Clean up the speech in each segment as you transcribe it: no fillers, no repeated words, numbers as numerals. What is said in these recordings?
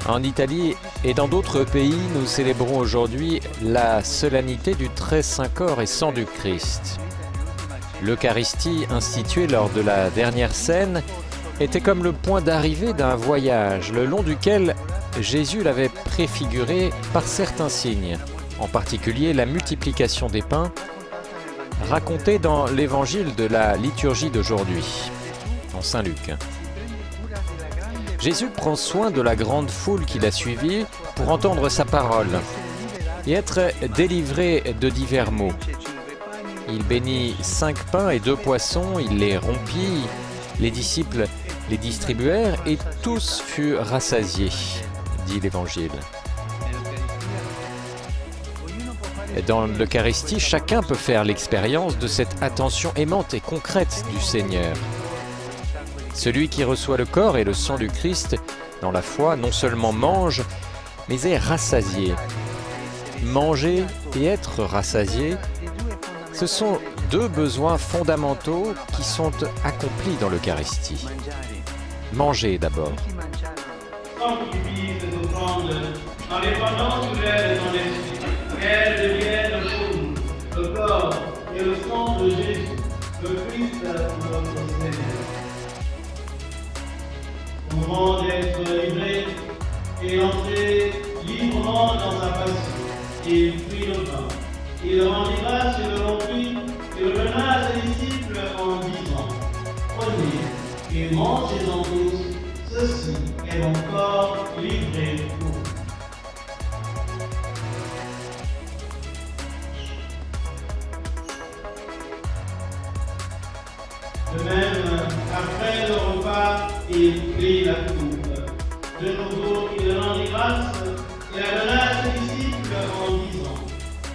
En Italie et dans d'autres pays, nous célébrons aujourd'hui la solennité du très saint corps et sang du Christ. L'Eucharistie, instituée lors de la dernière scène, était comme le point d'arrivée d'un voyage, le long duquel Jésus l'avait préfiguré par certains signes, en particulier la multiplication des pains, racontée dans l'évangile de la liturgie d'aujourd'hui, en Saint Luc. Jésus prend soin de la grande foule qui l'a suivi pour entendre sa parole et être délivré de divers maux. Il bénit 5 pains et 2 poissons, il les rompit, les disciples les distribuèrent et tous furent rassasiés, dit l'Évangile. Dans l'Eucharistie, chacun peut faire l'expérience de cette attention aimante et concrète du Seigneur. Celui qui reçoit le corps et le sang du Christ dans la foi non seulement mange, mais est rassasié. Manger et être rassasié, ce sont 2 besoins fondamentaux qui sont accomplis dans l'Eucharistie. Manger d'abord. Sans qu'il puisse nous prendre dans l'épandance souveraine de ton esprit, qu'elle devienne pour nous le corps et le sang de Jésus, le Christ notre Seigneur. Au moment d'être livré et entrer librement dans sa passion, il prit le pain. Il rendit grâce et le rompit et le donna à ses disciples en disant: Prenez et mangez-en tous, ceci est mon corps livré pour vous. De même, après le repas, il prit la coupe. De nouveau, il rendit grâce et la donna à ses disciples en disant: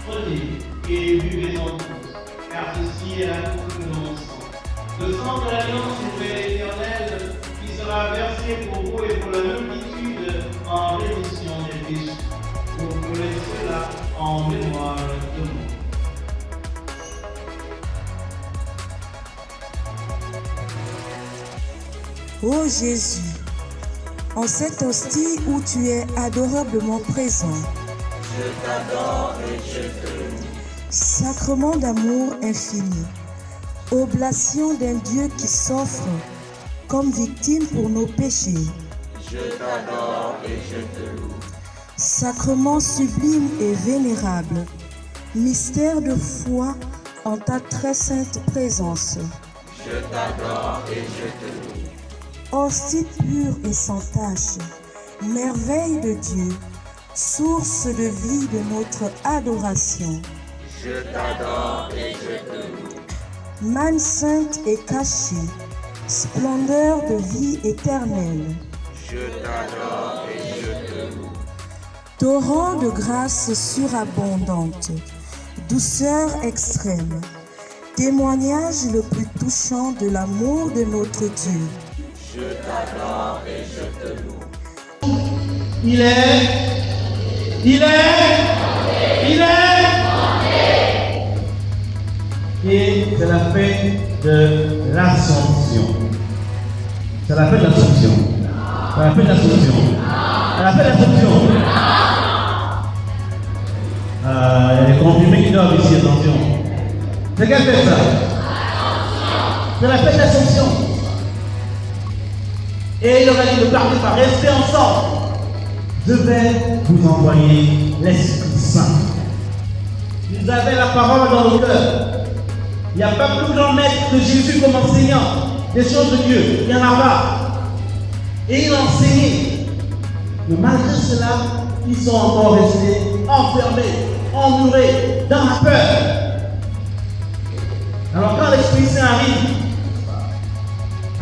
Prenez et buvez-en tous, car ceci est la coupe de mon sang. Le sang de l'alliance nouvelle et éternelle qui sera versé pour vous et pour la multitude en rémission des péchés. Vous ferez cela en mémoire de moi. Ô Jésus, en cette hostie où tu es adorablement présent, je t'adore et je te loue. Sacrement d'amour infini, oblation d'un Dieu qui s'offre comme victime pour nos péchés, Je t'adore et je te loue. Sacrement sublime et vénérable, mystère de foi en ta très sainte présence, Je t'adore et je te loue. hostie pure et sans tache, merveille de Dieu, source de vie de notre adoration, Je t'adore et je te loue. manne sainte et cachée, splendeur de vie éternelle, Je t'adore et je te loue. torrent de grâce surabondante, douceur extrême, témoignage le plus touchant de l'amour de notre Dieu. Je t'adore et je te loue. Il est. Et c'est la fête de l'Assomption. C'est la fête de l'Assomption. C'est la fête de l'Assomption. C'est la fête de l'Assomption. Il y a des confirmés qui doivent ici, attention. C'est quelle fête ça? C'est la fête de l'Assomption. Et il aurait dit de parler par rester ensemble. Je vais vous envoyer l'Esprit Saint. Vous avez la parole dans le cœur. Il n'y a pas plus grand maître que Jésus comme enseignant des choses de Dieu. Il n'y en a pas. Et il enseignait. Mais malgré cela, ils sont encore restés enfermés, emmurés, dans la peur. Alors quand l'Esprit Saint arrive,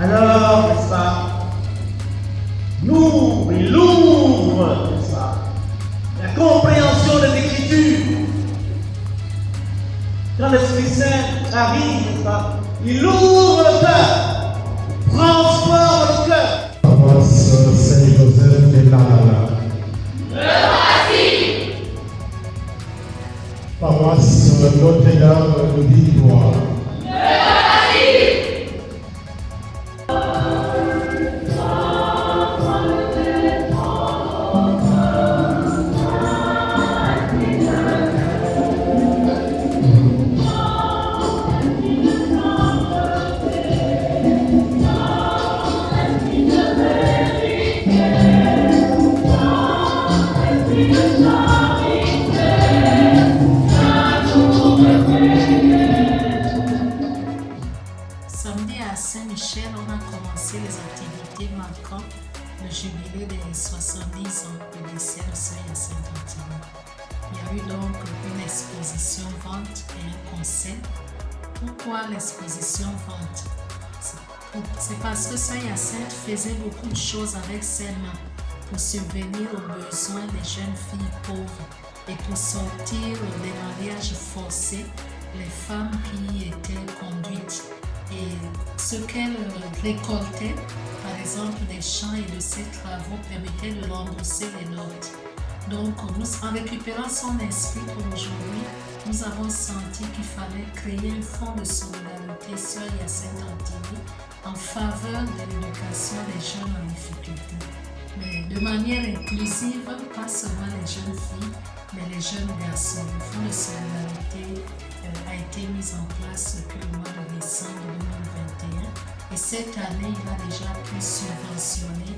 alors, n'est-ce pas, il ouvre, n'est-ce pas, la compréhension des Écritures. Quand l'Esprit Saint arrive, n'est-ce pas, il ouvre le cœur, transforme le cœur. Paroisse Saint-Joseph de Lalala. Paroisse Notre-Dame de Victoire. aussi les activités marquant le jubilé des 70 ans du décès de Sœur Hyacinthe Antigone. Il y a eu donc une exposition vente et un concert. Pourquoi l'exposition vente? C'est parce que Sœur Hyacinthe faisait beaucoup de choses avec ses mains pour subvenir aux besoins des jeunes filles pauvres et pour sortir des mariages forcés les femmes qui étaient conduites. Et ce qu'elle récoltait, par exemple des champs et de ses travaux, permettait de rembourser les notes. Donc, en récupérant son esprit pour aujourd'hui, nous avons senti qu'il fallait créer un fonds de solidarité Sœur Hyacinthe Antigone en faveur de l'éducation des jeunes en difficulté. Mais de manière inclusive, pas seulement les jeunes filles, mais les jeunes garçons. Le fonds de solidarité a été mis en place depuis le mois de décembre 2021 et cette année, il a déjà pu subventionner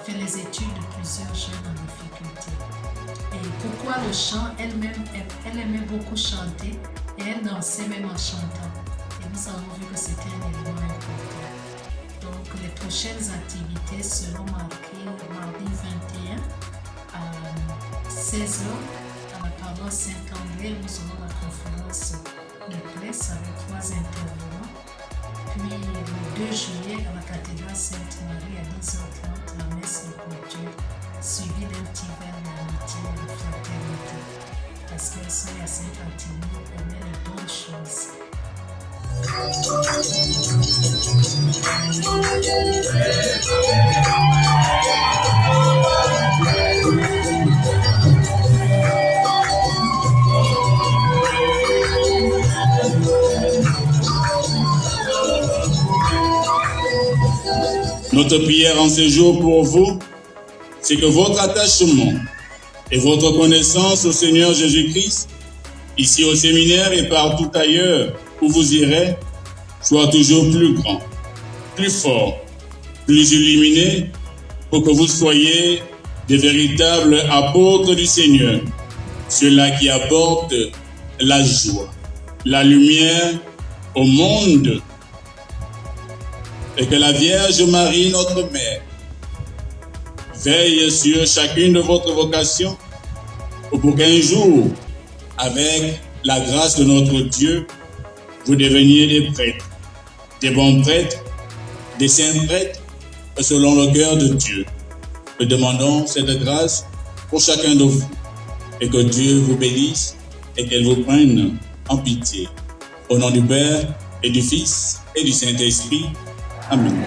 les études de plusieurs jeunes en difficulté. Et pourquoi le chant? Elle aimait beaucoup chanter et elle dansait même en chantant. Et nous avons vu que c'était un élément important. Donc les prochaines activités seront marquées mardi 21 à 16h à la paroisse Saint-André. Nous aurons la conférence de presse avec 3 intervenants. Puis le 2 juillet à la cathédrale Sainte-Marie à 10h30, la messe de clôture, suivie d'un petit verre d'amitié et de fraternité. Parce que Sœur Hyacinthe Antigone aimait les bonnes choses. Notre prière en ce jour pour vous, c'est que votre attachement et votre connaissance au Seigneur Jésus-Christ, ici au séminaire et partout ailleurs où vous irez, soit toujours plus grand, plus fort, plus illuminé, pour que vous soyez des véritables apôtres du Seigneur, ceux-là qui apportent la joie, la lumière au monde. Et que la Vierge Marie, notre Mère, veille sur chacune de votre vocation pour qu'un jour, avec la grâce de notre Dieu, vous deveniez des prêtres, des bons prêtres, des saints prêtres, selon le cœur de Dieu. Nous demandons cette grâce pour chacun de vous et que Dieu vous bénisse et qu'elle vous prenne en pitié. Au nom du Père et du Fils et du Saint-Esprit. Amen.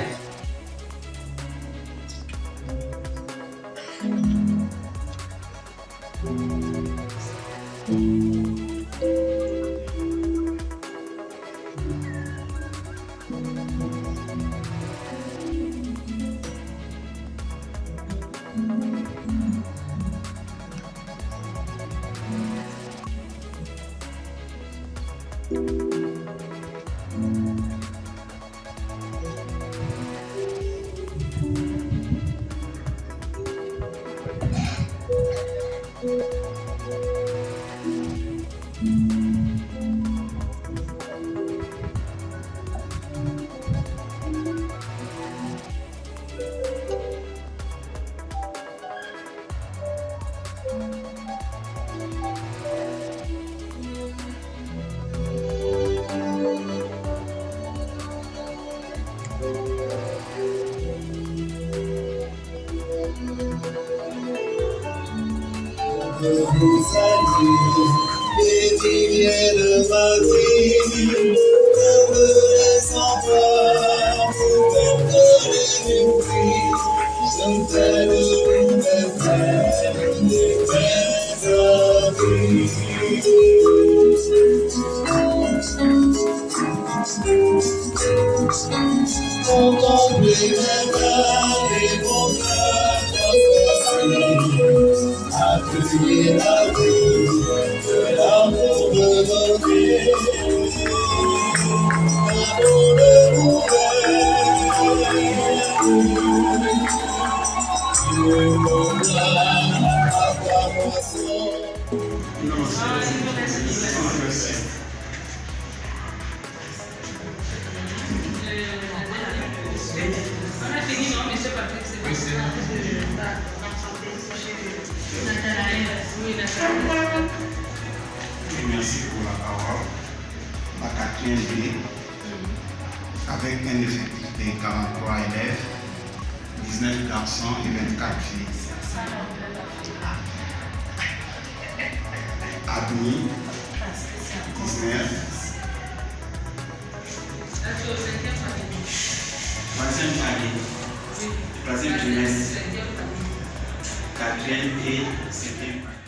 vous salue, bénie de Marie, noblesse en femme, perdonnez du Christ, je t'aime de frère, des frères amis. Contemplez mes mains et vos accueillir la vie de l'amour de nos vies, l'amour de nos Dieu nous donne acclamation. merci pour la parole. La 4e B, avec un effectif de 43 élèves, 19 garçons et 24 filles. Admis, 19. Troisième trimestre, 4e et 7e.